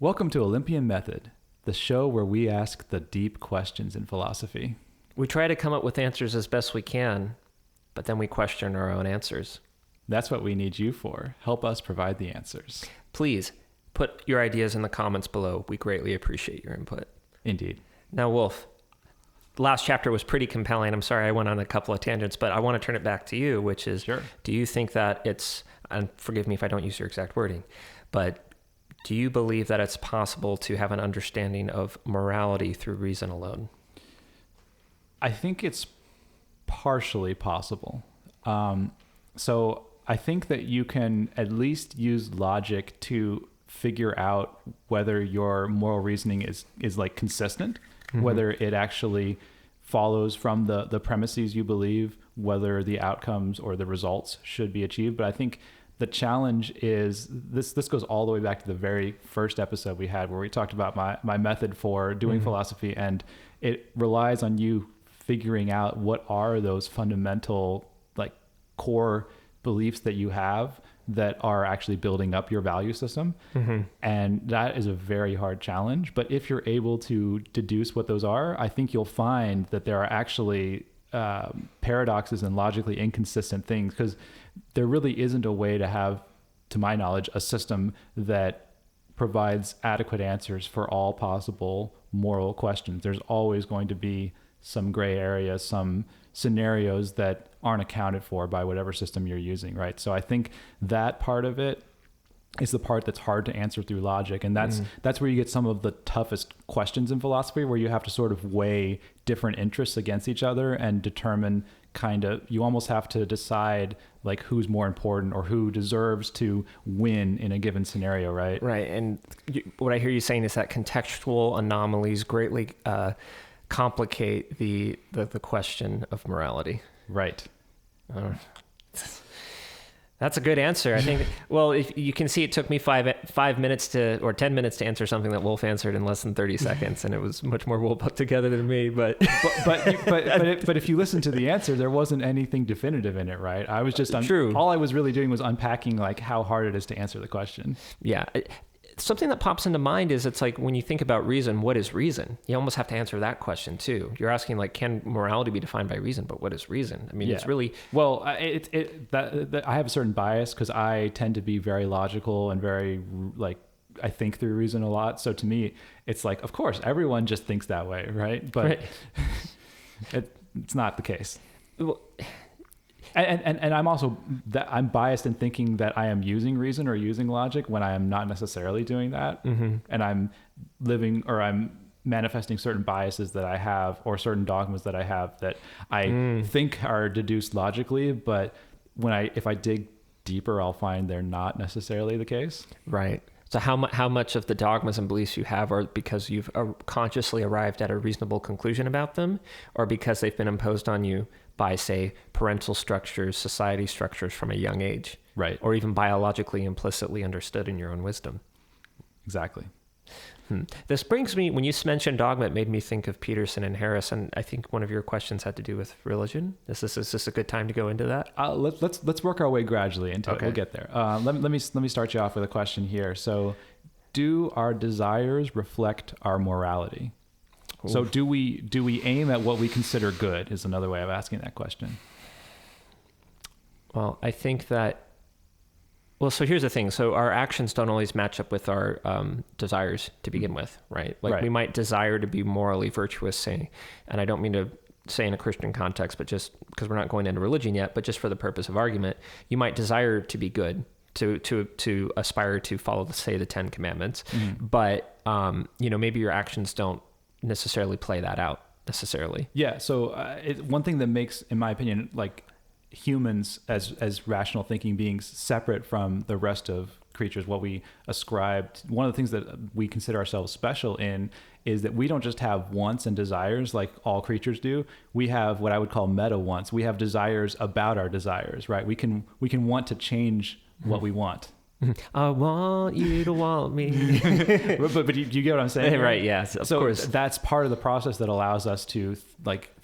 Welcome to Olympian Method, the show where we ask the deep questions in philosophy. We try to come up with answers as best we can, but then we question our own answers. That's what we need you for. Help us provide the answers. Please put your ideas in the comments below. We greatly appreciate your input. Indeed. Now, Wolf, the last chapter was pretty compelling. I'm sorry I went on a couple of tangents, but I want to turn it back to you, which is, Sure. Do you think that it's, and forgive me if I don't use your exact wording, but do you believe that it's possible to have an understanding of morality through reason alone? I think it's partially possible. So I think that you can at least use logic to figure out whether your moral reasoning is like consistent, whether it actually follows from the premises you believe, whether the outcomes or the results should be achieved. But I think the challenge is this goes all the way back to the very first episode we had where we talked about my method for doing philosophy, and it relies on you figuring out what are those fundamental like core beliefs that you have that are actually building up your value system. And that is a very hard challenge. But if you're able to deduce what those are, I think you'll find that there are actually paradoxes and logically inconsistent things, because there really isn't a way to have, to my knowledge, a system that provides adequate answers for all possible moral questions. There's always going to be some gray area, some scenarios that aren't accounted for by whatever system you're using, right? So I think that part of it is the part that's hard to answer through logic. And that's where you get some of the toughest questions in philosophy, where you have to sort of weigh different interests against each other and determine you almost have to decide like who's more important or who deserves to win in a given scenario, right? Right. And what I hear you saying is that contextual anomalies greatly complicate the question of morality. Right. That's a good answer. I think, well, if you can see, it took me 5 minutes or 10 minutes to answer something that Wolf answered in less than 30 seconds. And it was much more well put together than me, but if you listen to the answer, there wasn't anything definitive in it, right? I was just, True. All I was really doing was unpacking like how hard it is to answer the question. Yeah. Something that pops into mind is, it's like when you think about reason, what is reason? You almost have to answer that question too. You're asking like, can morality be defined by reason? But what is reason? I mean, It's really... Well, I have a certain bias because I tend to be very logical and very like, I think through reason a lot. So to me, it's like, of course, everyone just thinks that way, right? But right. It's not the case. Well, And I'm also I'm biased in thinking that I am using reason or using logic when I am not necessarily doing that, and I'm manifesting certain biases that I have or certain dogmas that I have that I think are deduced logically, but if I dig deeper, I'll find they're not necessarily the case. Right. So how much of the dogmas and beliefs you have are because you've consciously arrived at a reasonable conclusion about them, or because they've been imposed on you by, say, parental structures, society structures from a young age, right? Or even biologically implicitly understood in your own wisdom. Exactly. This brings me, when you mentioned dogma, it made me think of Peterson and Harris, and I think one of your questions had to do with religion. Is this a good time to go into that? Let's work our way gradually into it. We'll get there. Let me start you off with a question here. So, do our desires reflect our morality? Oof. So do we aim at what we consider good? Is another way of asking that question. Well, I think that. Well, so here's the thing. So our actions don't always match up with our desires to begin with, right? Like we might desire to be morally virtuous, say, and I don't mean to say in a Christian context, but just because we're not going into religion yet, but just for the purpose of argument, you might desire to be good, to aspire to follow, say, the 10 Commandments, but maybe your actions don't necessarily play that out necessarily. Yeah. So one thing that makes, in my opinion, like humans as rational thinking beings separate from the rest of creatures, what we ascribe, one of the things that we consider ourselves special in is that we don't just have wants and desires like all creatures do. We have what I would call meta wants. We have desires about our desires, right? We can want to change what we want. I want you to want me. but you get what I'm saying? Right, yes, of course. That's part of the process that allows us to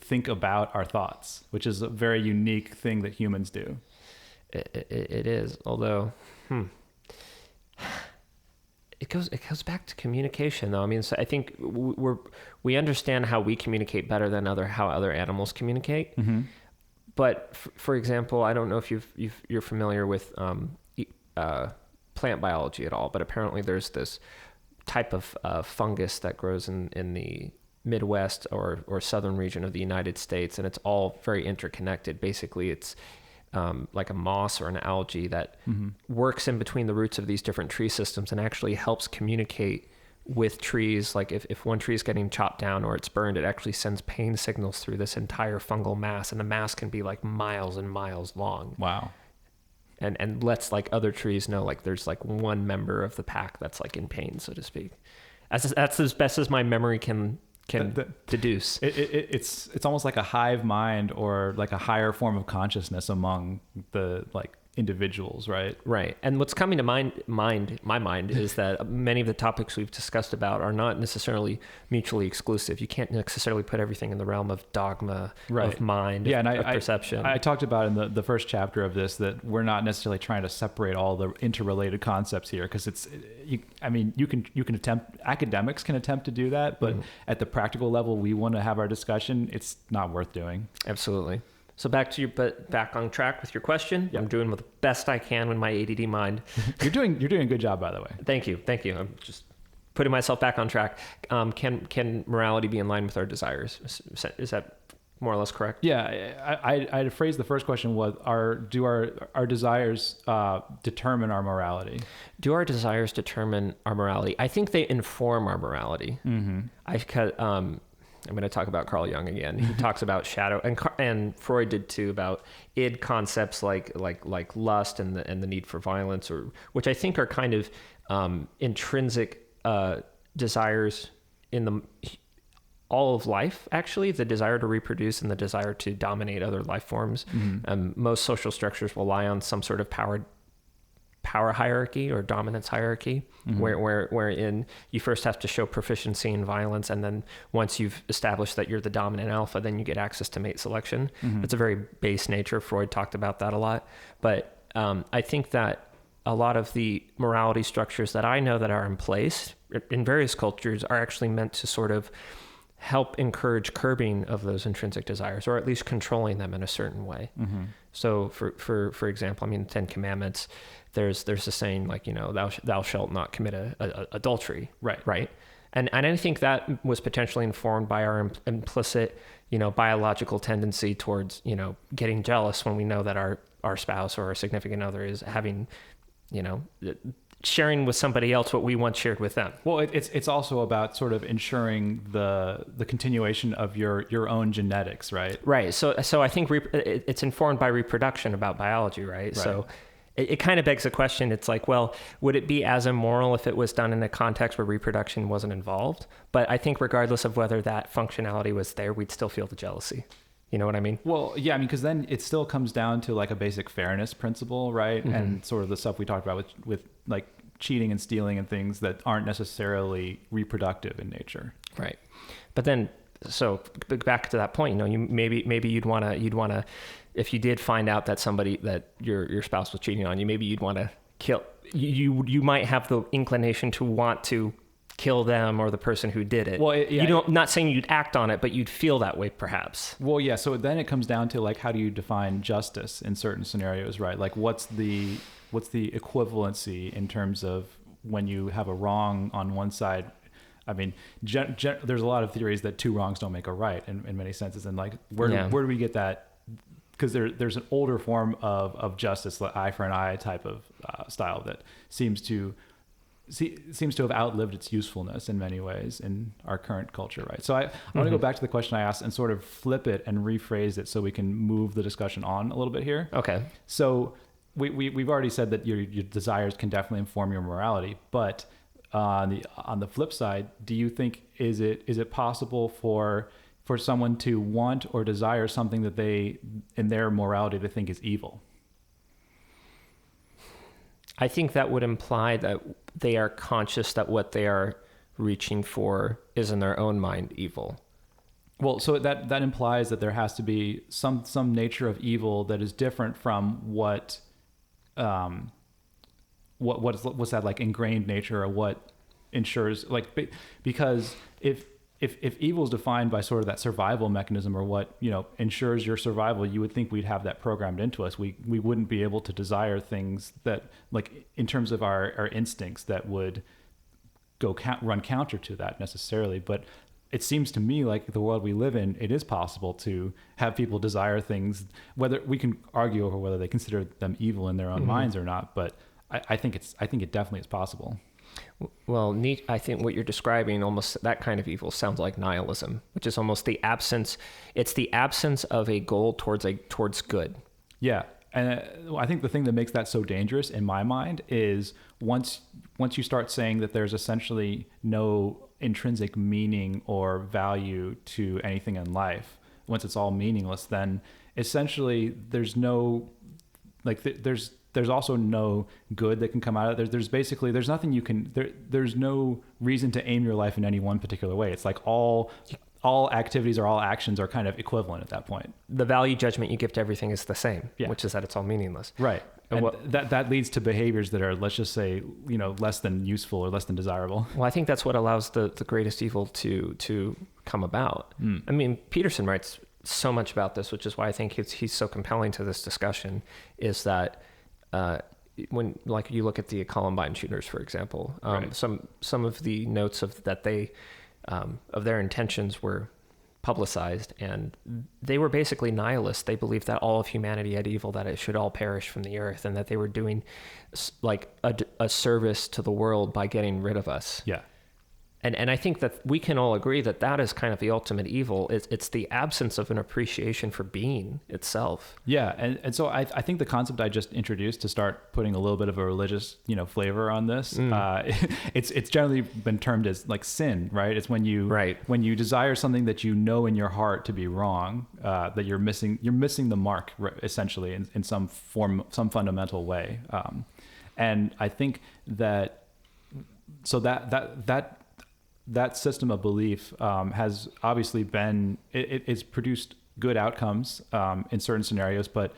think about our thoughts, which is a very unique thing that humans do. It is, although it goes back to communication, though. I mean, so I think we understand how we communicate better than how other animals communicate. Mm-hmm. But for example, I don't know if you're familiar with plant biology at all, but apparently there's this type of fungus that grows in the Midwest or southern region of the United States, and it's all very interconnected. Basically, it's like a moss or an algae that works in between the roots of these different tree systems and actually helps communicate with trees. Like if one tree is getting chopped down or it's burned, it actually sends pain signals through this entire fungal mass, and the mass can be like miles and miles long. Wow. And lets like other trees know like there's like one member of the pack that's like in pain, so to speak. That's as best as my memory can deduce. It's almost like a hive mind or like a higher form of consciousness among the like individuals, right? Right. And what's coming to my mind is that many of the topics we've discussed about are not necessarily mutually exclusive. You can't necessarily put everything in the realm of dogma, of mind, of perception. I talked about in the first chapter of this that we're not necessarily trying to separate all the interrelated concepts here, because academics can attempt to do that, but at the practical level we want to have our discussion, it's not worth doing. Absolutely. So back on track with your question. Yep. I'm doing the best I can with my ADD mind. You're doing a good job, by the way. Thank you. I'm just putting myself back on track. Can morality be in line with our desires? Is that more or less correct? Yeah, I'd phrase the first question was: do our desires determine our morality? Do our desires determine our morality? I think they inform our morality. Mm-hmm. I'm going to talk about Carl Jung again. He talks about shadow, and Freud did too, about id concepts like lust and the need for violence, which I think are kind of intrinsic desires in all of life. Actually, the desire to reproduce and the desire to dominate other life forms. Mm-hmm. Most social structures rely on some sort of power hierarchy or dominance hierarchy, mm-hmm. wherein you first have to show proficiency in violence, and then once you've established that you're the dominant alpha, then you get access to mate selection. Mm-hmm. It's a very base nature. Freud talked about that a lot. But I think that a lot of the morality structures that I know that are in place in various cultures are actually meant to sort of help encourage curbing of those intrinsic desires, or at least controlling them in a certain way. Mm-hmm. So for example, I mean, the 10 Commandments, there's a saying like, thou shalt not commit adultery. Right. And I think that was potentially informed by our implicit, biological tendency towards, getting jealous when we know that our spouse or our significant other is having, sharing with somebody else what we once shared with them. Well, it's also about sort of ensuring the continuation of your own genetics, right? Right. So I think it's informed by reproduction about biology, right? So it kind of begs the question. It's like, well, would it be as immoral if it was done in a context where reproduction wasn't involved? But I think regardless of whether that functionality was there, we'd still feel the jealousy. You know what I mean? Well, yeah, because then it still comes down to like a basic fairness principle, right? Mm-hmm. And sort of the stuff we talked about with like cheating and stealing and things that aren't necessarily reproductive in nature. Right. But then, so back to that point, you maybe you'd want to, if you did find out that somebody, that your spouse was cheating on you, maybe you'd want to kill, you might have the inclination to want to kill them or the person who did it. Well, not saying you'd act on it, but you'd feel that way perhaps. Well, yeah. So then it comes down to like, how do you define justice in certain scenarios, right? Like what's the equivalency in terms of when you have a wrong on one side? I mean, there's a lot of theories that two wrongs don't make a right in many senses. And like, where do we get that? Because there's an older form of justice, like eye for an eye type of style that seems to have outlived its usefulness in many ways in our current culture, right? So I want to go back to the question I asked and sort of flip it and rephrase it so we can move the discussion on a little bit here. Okay. So we've already said that your desires can definitely inform your morality, but on the flip side, do you think is it possible for someone to want or desire something that they, in their morality, they think is evil? I think that would imply that they are conscious that what they are reaching for is in their own mind evil. Well, so that implies that there has to be some nature of evil that is different from what's that like ingrained nature, or what ensures because if evil is defined by sort of that survival mechanism or what ensures your survival, you would think we'd have that programmed into us. We wouldn't be able to desire things that, like, in terms of our instincts, that would run counter to that necessarily. But it seems to me like the world we live in, it is possible to have people desire things, whether we can argue over whether they consider them evil in their own minds or not. But I think it definitely is possible. Well, I think what you're describing, almost that kind of evil, sounds like nihilism, which is almost the absence. It's the absence of a goal towards good. Yeah, and I think the thing that makes that so dangerous in my mind is once you start saying that there's essentially no intrinsic meaning or value to anything in life, once it's all meaningless, then essentially there's no, like, there's also no good that can come out of it. There's nothing you can, there's no reason to aim your life in any one particular way. It's like all activities or all actions are kind of equivalent at that point. The value judgment you give to everything is the same, which is that it's all meaningless. Right. And that leads to behaviors that are, let's just say, less than useful or less than desirable. Well, I think that's what allows the greatest evil to come about. I mean, Peterson writes so much about this, which is why I think he's so compelling to this discussion, is that when, like, you look at the Columbine shooters, for example, right. some of the notes of their intentions were publicized, and they were basically nihilists. They believed that all of humanity had evil, that it should all perish from the earth, and that they were doing like a service to the world by getting rid of us. Yeah. And I think that we can all agree that that is kind of the ultimate evil. It's the absence of an appreciation for being itself. Yeah, and so I think the concept I just introduced, to start putting a little bit of a religious flavor on this, it's generally been termed as like sin, right? It's when you desire something that you know in your heart to be wrong, that you're missing the mark, essentially, in some form, some fundamental way. And I think that that system of belief has obviously been, it's produced good outcomes in certain scenarios, but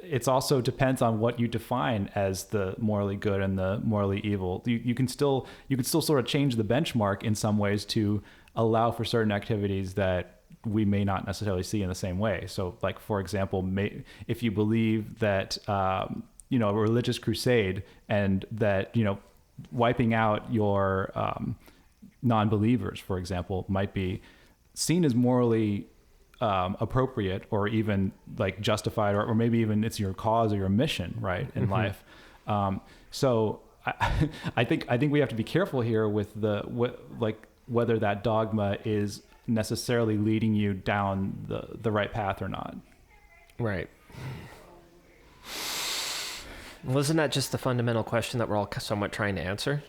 it's also depends on what you define as the morally good and the morally evil. You can still sort of change the benchmark in some ways to allow for certain activities that we may not necessarily see in the same way. So, like, for example, if you believe that a religious crusade, and that wiping out your non-believers, for example, might be seen as morally appropriate, or even like justified, or maybe even it's your cause or your mission, right, in life. So I think we have to be careful here with whether that dogma is necessarily leading you down the right path or not. Right. Well, isn't that just the fundamental question that we're all somewhat trying to answer?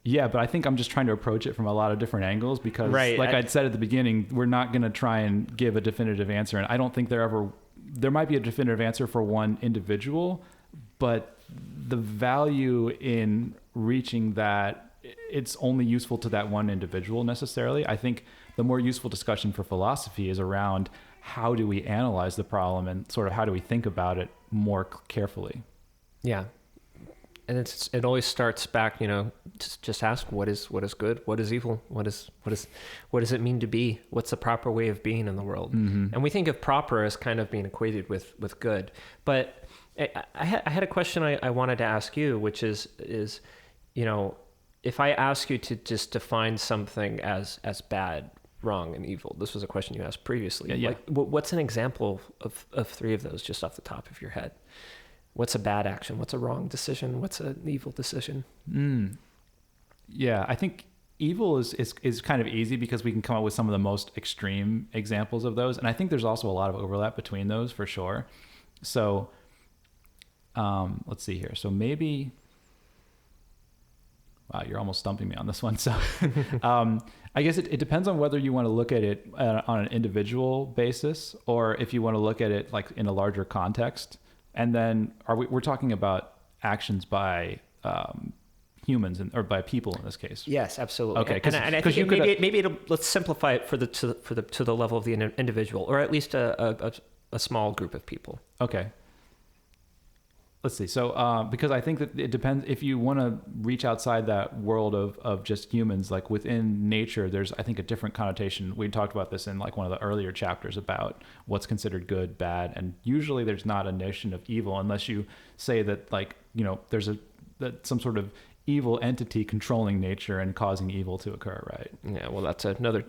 Yeah, but I think I'm just trying to approach it from a lot of different angles, because I'd said at the beginning, we're not going to try and give a definitive answer. And I don't think there might be a definitive answer for one individual, but the value in reaching that, it's only useful to that one individual necessarily. I think the more useful discussion for philosophy is around how do we analyze the problem, and sort of how do we think about it more carefully. Yeah. And it always starts back, just ask what is good, what is evil, what does it mean to be, what's the proper way of being in the world. And we think of proper as kind of being equated with good. But I had a question I wanted to ask you, which is if I ask you to just define something as bad, wrong, and evil, this was a question you asked previously. Yeah. Like, what's an example of three of those, just off the top of your head? What's a bad action? What's a wrong decision? What's an evil decision? Yeah, I think evil is kind of easy, because we can come up with some of the most extreme examples of those. And I think there's also a lot of overlap between those, for sure. So let's see here. So maybe, wow, you're almost stumping me on this one. So I guess it depends on whether you want to look at it on an individual basis, or if you want to look at it like in a larger context. And then we're talking about actions by humans, or by people in this case? Yes, absolutely. Okay, and I think maybe let's simplify it to the level of the individual, or at least a small group of people. Okay. let's see. So, because I think that it depends if you want to reach outside that world of just humans, like within nature, there's, I think, a different connotation. We talked about this in like one of the earlier chapters about what's considered good, bad. And usually there's not a notion of evil unless you say that, like, you know, there's some sort of evil entity controlling nature and causing evil to occur, right? Yeah, well, that's another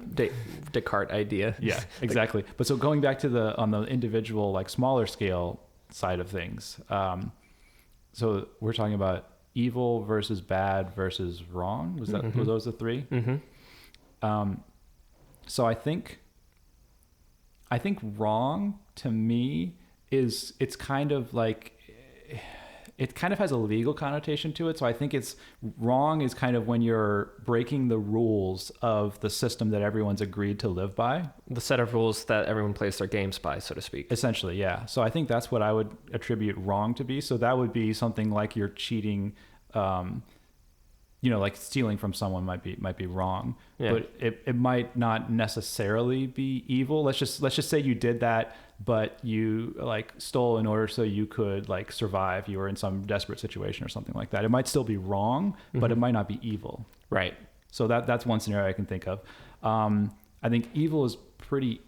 Descartes idea. Yeah, exactly. But so going back to on the individual, like smaller scale side of things, so we're talking about evil versus bad versus wrong. Were those the three? Mm-hmm. So I think wrong to me it's kind of like, it kind of has a legal connotation to it. So I think it's wrong is kind of when you're breaking the rules of the system that everyone's agreed to live by. The set of rules that everyone plays their games by, so to speak. Essentially, yeah. So I think that's what I would attribute wrong to be. So that would be something like you're cheating, like stealing from someone might be wrong, yeah. But it might not necessarily be evil. Let's just say you did that, but you like stole in order so you could like survive. You were in some desperate situation or something like that. It might still be wrong, but it might not be evil. Right. So that's one scenario I can think of. I think evil is pretty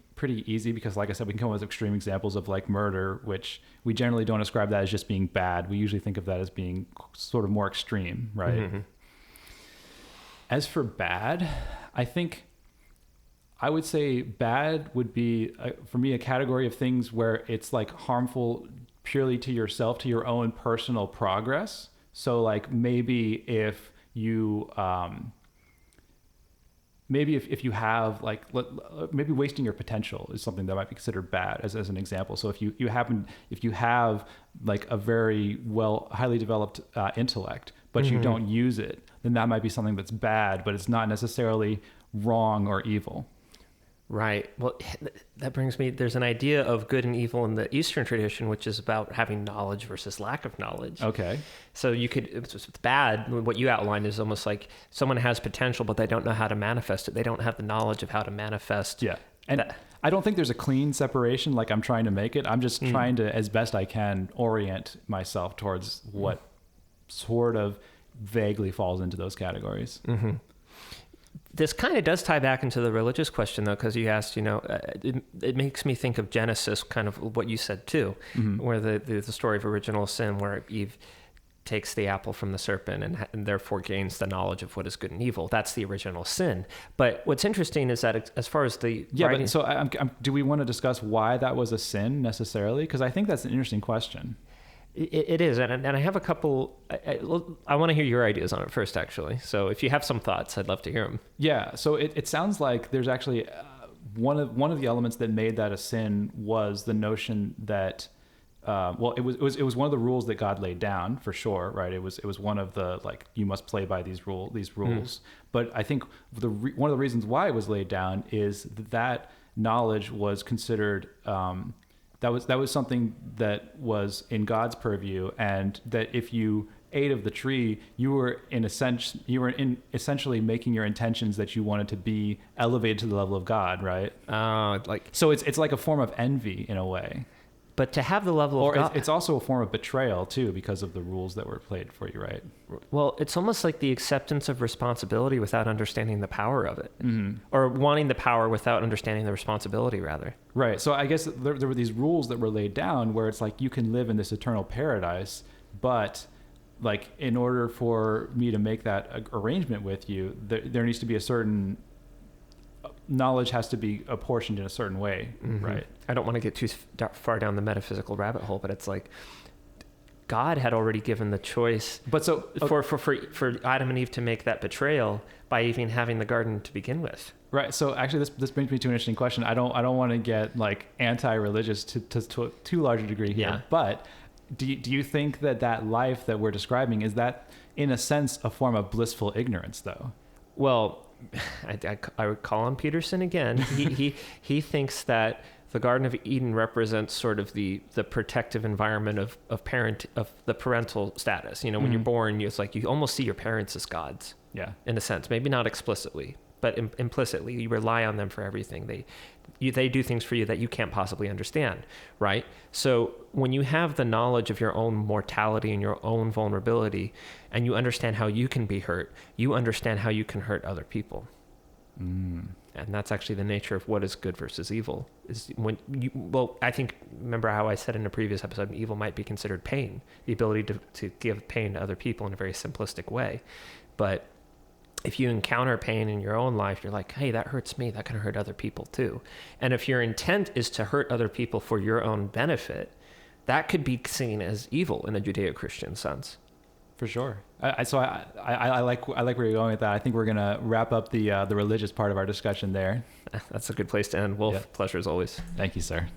easy because, like I said, we can come up with extreme examples of like murder, which we generally don't describe that as just being bad. We usually think of that as being sort of more extreme, right? Mm-hmm. As for bad, I think I would say bad would be, for me, a category of things where it's like harmful purely to yourself, to your own personal progress. So like maybe if you, if you have like, maybe wasting your potential is something that might be considered bad as an example. So if you have like a very highly developed intellect, but you don't use it, then that might be something that's bad, but it's not necessarily wrong or evil. Right. Well, that brings me, there's an idea of good and evil in the Eastern tradition, which is about having knowledge versus lack of knowledge. Okay. So it's bad. What you outlined is almost like someone has potential, but they don't know how to manifest it. They don't have the knowledge of how to manifest. Yeah. And I don't think there's a clean separation like I'm trying to make it. I'm just trying to, as best I can, orient myself towards what sort of vaguely falls into those categories. Mm-hmm. This kind of does tie back into the religious question, though, because you asked, it makes me think of Genesis, kind of what you said, too, where the story of original sin, where Eve takes the apple from the serpent and therefore gains the knowledge of what is good and evil. That's the original sin. But what's interesting is that as far as the... Yeah, writing, but so do we want to discuss why that was a sin necessarily? Because I think that's an interesting question. It is, and I have a couple. I want to hear your ideas on it first, actually. So if you have some thoughts, I'd love to hear them. Yeah. So it sounds like there's actually one of the elements that made that a sin was the notion that it was one of the rules that God laid down, for sure, right? It was one of the, like, you must play by these rules. But I think one of the reasons why it was laid down is that knowledge was considered. That was something that was in God's purview, and that if you ate of the tree, you were essentially making your intentions that you wanted to be elevated to the level of God, right? So it's like a form of envy in a way. But to have the level of God... It's also a form of betrayal, too, because of the rules that were played for you, right? Well, it's almost like the acceptance of responsibility without understanding the power of it. Mm-hmm. Or wanting the power without understanding the responsibility, rather. Right. So I guess there were these rules that were laid down where it's like you can live in this eternal paradise, but like in order for me to make that arrangement with you, there needs to be a certain... knowledge has to be apportioned in a certain way, right? I don't want to get too far down the metaphysical rabbit hole, but it's like God had already given the choice, but so for Adam and Eve to make that betrayal by even having the garden to begin with. Right. So actually, this brings me to an interesting question. I don't want to get like anti-religious to a too large a degree here, yeah. But do you think that life that we're describing is that in a sense a form of blissful ignorance, though? Well, I would call on Peterson again. He thinks that the Garden of Eden represents sort of the protective environment of the parental status. When you're born, it's like you almost see your parents as gods. Yeah. In a sense, maybe not explicitly, but implicitly you rely on them for everything. They do things for you that you can't possibly understand, right? So when you have the knowledge of your own mortality and your own vulnerability, and you understand how you can be hurt, you understand how you can hurt other people. And that's actually the nature of what is good versus evil. I think, remember how I said in a previous episode, evil might be considered pain, the ability to give pain to other people in a very simplistic way. But if you encounter pain in your own life, you're like, hey, that hurts me, that can hurt other people too. And if your intent is to hurt other people for your own benefit, that could be seen as evil in a Judeo-Christian sense. For sure. I like where you're going with that. I think we're gonna wrap up the religious part of our discussion there. That's a good place to end. Wolf, Pleasure as always. Thank you, sir.